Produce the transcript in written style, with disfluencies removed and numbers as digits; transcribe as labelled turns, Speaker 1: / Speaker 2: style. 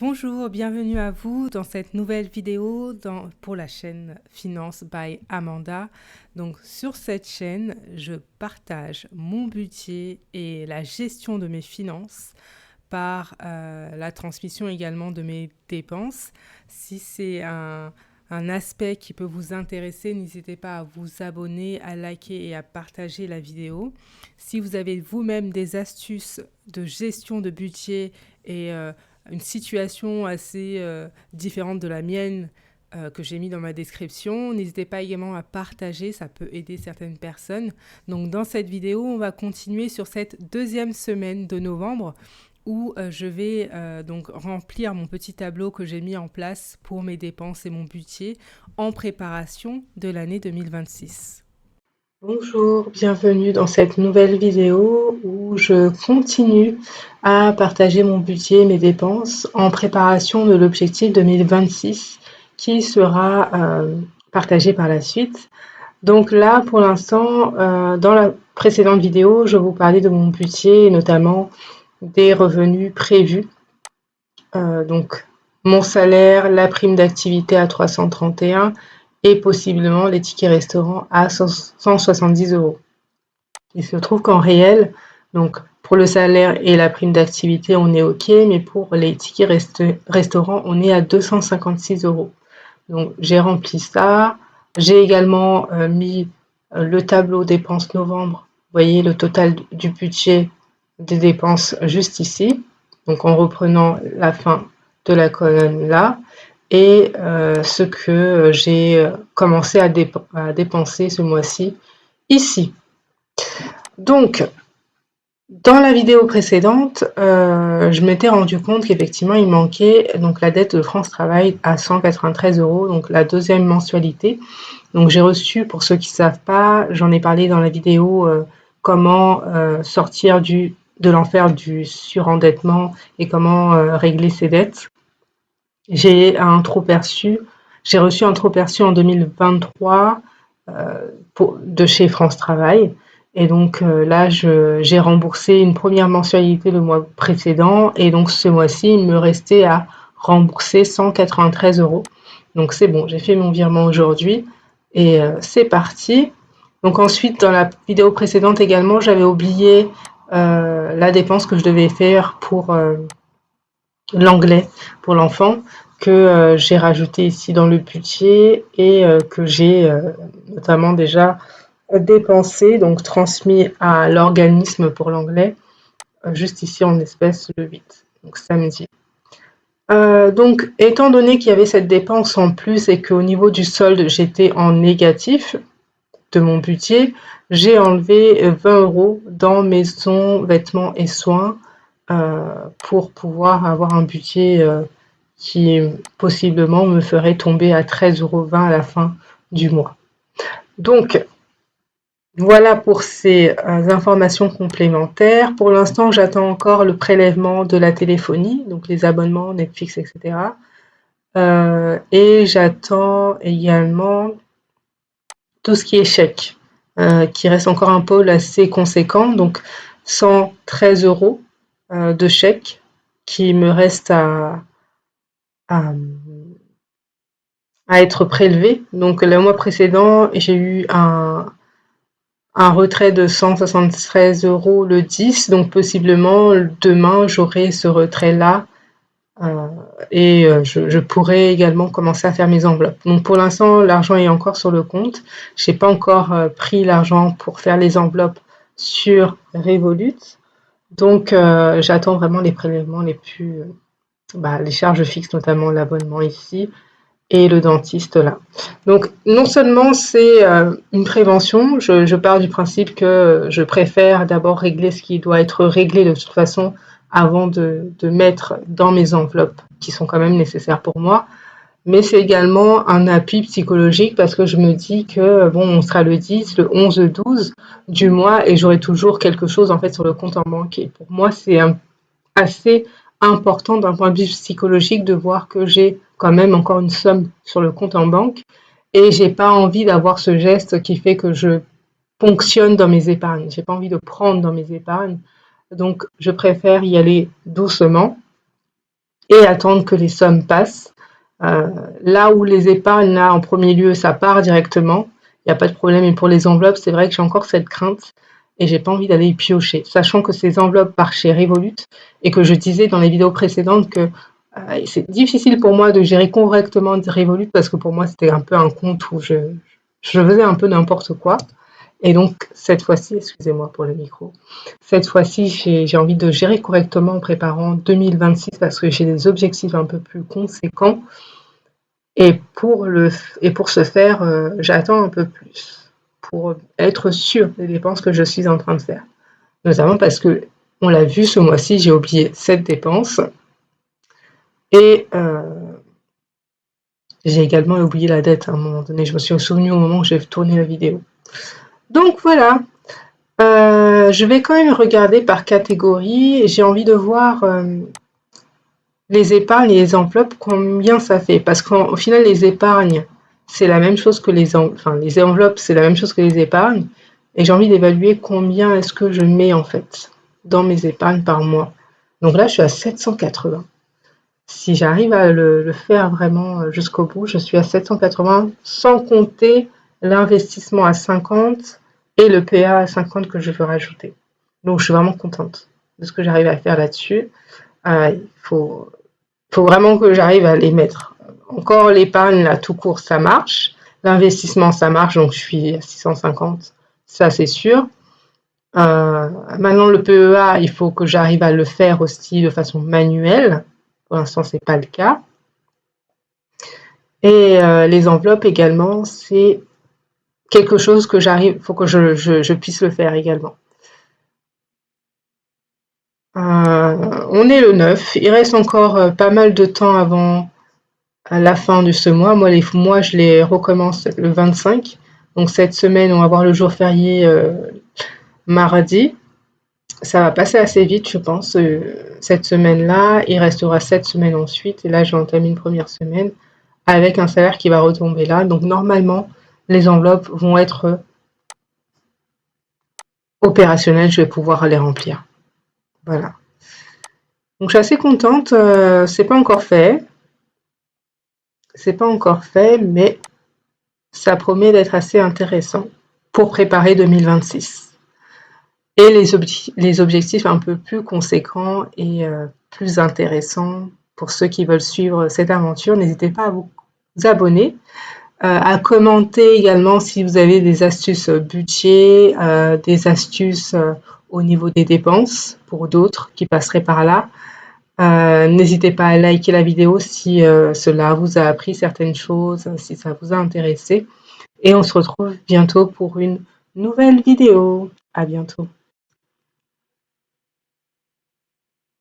Speaker 1: Bonjour, bienvenue à vous dans cette nouvelle vidéo pour la chaîne Finance by Amanda. Donc sur cette chaîne, je partage mon budget et la gestion de mes finances par la transmission également de mes dépenses. Si c'est un aspect qui peut vous intéresser, n'hésitez pas à vous abonner, à liker et à partager la vidéo. Si vous avez vous-même des astuces de gestion de budget et une situation assez différente de la mienne que j'ai mis dans ma description, n'hésitez pas également à partager, ça peut aider certaines personnes. Donc dans cette vidéo, on va continuer sur cette deuxième semaine de novembre où je vais donc remplir mon petit tableau que j'ai mis en place pour mes dépenses et mon budget en préparation de l'année 2026. Bonjour, bienvenue dans cette nouvelle vidéo où je continue à partager mon budget et mes dépenses en préparation de l'objectif 2026 qui sera partagé par la suite. Donc là, pour l'instant, dans la précédente vidéo, je vous parlais de mon budget et notamment des revenus prévus. Donc, mon salaire, la prime d'activité à 331 et possiblement les tickets restaurants à 170 euros. Il se trouve qu'en réel, donc pour le salaire et la prime d'activité, on est OK, mais pour les tickets restaurants, on est à 256 euros. Donc, j'ai rempli ça. J'ai également mis le tableau dépenses novembre. Vous voyez le total du budget des dépenses juste ici. Donc, en reprenant la fin de la colonne là et ce que j'ai commencé à dépenser ce mois-ci ici. Donc, dans la vidéo précédente, je m'étais rendu compte qu'effectivement, il manquait donc la dette de France Travail à 193 euros, donc la deuxième mensualité. Donc, j'ai reçu, pour ceux qui ne savent pas, j'en ai parlé dans la vidéo comment sortir de l'enfer du surendettement et comment régler ses dettes. J'ai reçu un trop perçu en 2023 de chez France Travail. Et donc là, j'ai remboursé une première mensualité le mois précédent. Et donc ce mois-ci, il me restait à rembourser 193 euros. Donc c'est bon, j'ai fait mon virement aujourd'hui et c'est parti. Donc ensuite, dans la vidéo précédente également, j'avais oublié la dépense que je devais faire pour l'anglais pour l'enfant que j'ai rajouté ici dans le budget et que j'ai notamment déjà dépensé, donc transmis à l'organisme pour l'anglais, juste ici en espèces le 8, donc samedi. Donc, étant donné qu'il y avait cette dépense en plus et qu'au niveau du solde, j'étais en négatif de mon budget, j'ai enlevé 20 euros dans maison, vêtements et soins pour pouvoir avoir un budget qui possiblement me ferait tomber à 13,20 € à la fin du mois. Donc, voilà pour ces informations complémentaires. Pour l'instant, j'attends encore le prélèvement de la téléphonie, donc les abonnements, Netflix, etc. Et j'attends également tout ce qui est chèque, qui reste encore un pôle assez conséquent, donc 113 euros de chèque qui me reste à, à être prélevé. Donc le mois précédent, j'ai eu un retrait de 173 euros le 10, donc possiblement demain j'aurai ce retrait-là et je pourrai également commencer à faire mes enveloppes. Donc pour l'instant, l'argent est encore sur le compte. Je n'ai pas encore pris l'argent pour faire les enveloppes sur Revolut. Donc j'attends vraiment les prélèvements les plus... les charges fixes, notamment l'abonnement ici, et le dentiste là. Donc non seulement c'est une prévention, je pars du principe que je préfère d'abord régler ce qui doit être réglé de toute façon avant de mettre dans mes enveloppes qui sont quand même nécessaires pour moi, mais c'est également un appui psychologique parce que je me dis que bon, on sera le 10, le 11, le 12 du mois et j'aurai toujours quelque chose en fait sur le compte en banque. Et pour moi, c'est assez important d'un point de vue psychologique de voir que j'ai quand même encore une somme sur le compte en banque et j'ai pas envie d'avoir ce geste qui fait que je ponctionne dans mes épargnes. J'ai pas envie de prendre dans mes épargnes. Donc, je préfère y aller doucement et attendre que les sommes passent. Là où les épargnes, là, en premier lieu, ça part directement. Il n'y a pas de problème. Et pour les enveloppes, c'est vrai que j'ai encore cette crainte et j'ai pas envie d'aller y piocher, sachant que ces enveloppes partent chez Revolut et que je disais dans les vidéos précédentes que c'est difficile pour moi de gérer correctement Revolut parce que pour moi, c'était un peu un compte où je faisais un peu n'importe quoi. Et donc, cette fois-ci, excusez-moi pour le micro, cette fois-ci, j'ai envie de gérer correctement en préparant 2026 parce que j'ai des objectifs un peu plus conséquents. Et pour ce faire, j'attends un peu plus pour être sûr des dépenses que je suis en train de faire. Notamment parce que, on l'a vu ce mois-ci, j'ai oublié cette dépense et j'ai également oublié la dette à un moment donné. Je me suis souvenu au moment où j'ai tourné la vidéo. Donc voilà, je vais quand même regarder par catégorie. J'ai envie de voir les épargnes et les enveloppes, combien ça fait. Parce qu'au final, les épargnes, c'est la même chose que les enveloppes, c'est la même chose que les épargnes. Et j'ai envie d'évaluer combien est-ce que je mets en fait dans mes épargnes par mois. Donc là, je suis à 780. Si j'arrive à le faire vraiment jusqu'au bout, je suis à 780 sans compter l'investissement à 50 et le PA à 50 que je veux rajouter. Donc je suis vraiment contente de ce que j'arrive à faire là-dessus. Il faut vraiment que j'arrive à les mettre. Encore l'épargne, là, tout court, ça marche. L'investissement, ça marche, donc je suis à 650, ça c'est sûr. Maintenant, le PEA, il faut que j'arrive à le faire aussi de façon manuelle. Pour l'instant, c'est pas le cas. Et les enveloppes également, c'est quelque chose que il faut que je puisse le faire également. On est le 9, il reste encore pas mal de temps avant à la fin de ce mois. Moi, les mois, je les recommence le 25. Donc cette semaine, on va voir le jour férié mardi. Ça va passer assez vite, je pense, cette semaine-là. Il restera 7 semaines ensuite. Et là, j'ai entamé une première semaine avec un salaire qui va retomber là. Donc normalement, les enveloppes vont être opérationnelles. Je vais pouvoir les remplir. Voilà. Donc je suis assez contente. C'est pas encore fait. C'est pas encore fait, mais ça promet d'être assez intéressant pour préparer 2026. Et les objectifs un peu plus conséquents et plus intéressants pour ceux qui veulent suivre cette aventure. N'hésitez pas à vous abonner, à commenter également si vous avez des astuces budget, des astuces au niveau des dépenses pour d'autres qui passeraient par là. N'hésitez pas à liker la vidéo si cela vous a appris certaines choses, si ça vous a intéressé. Et on se retrouve bientôt pour une nouvelle vidéo. À bientôt.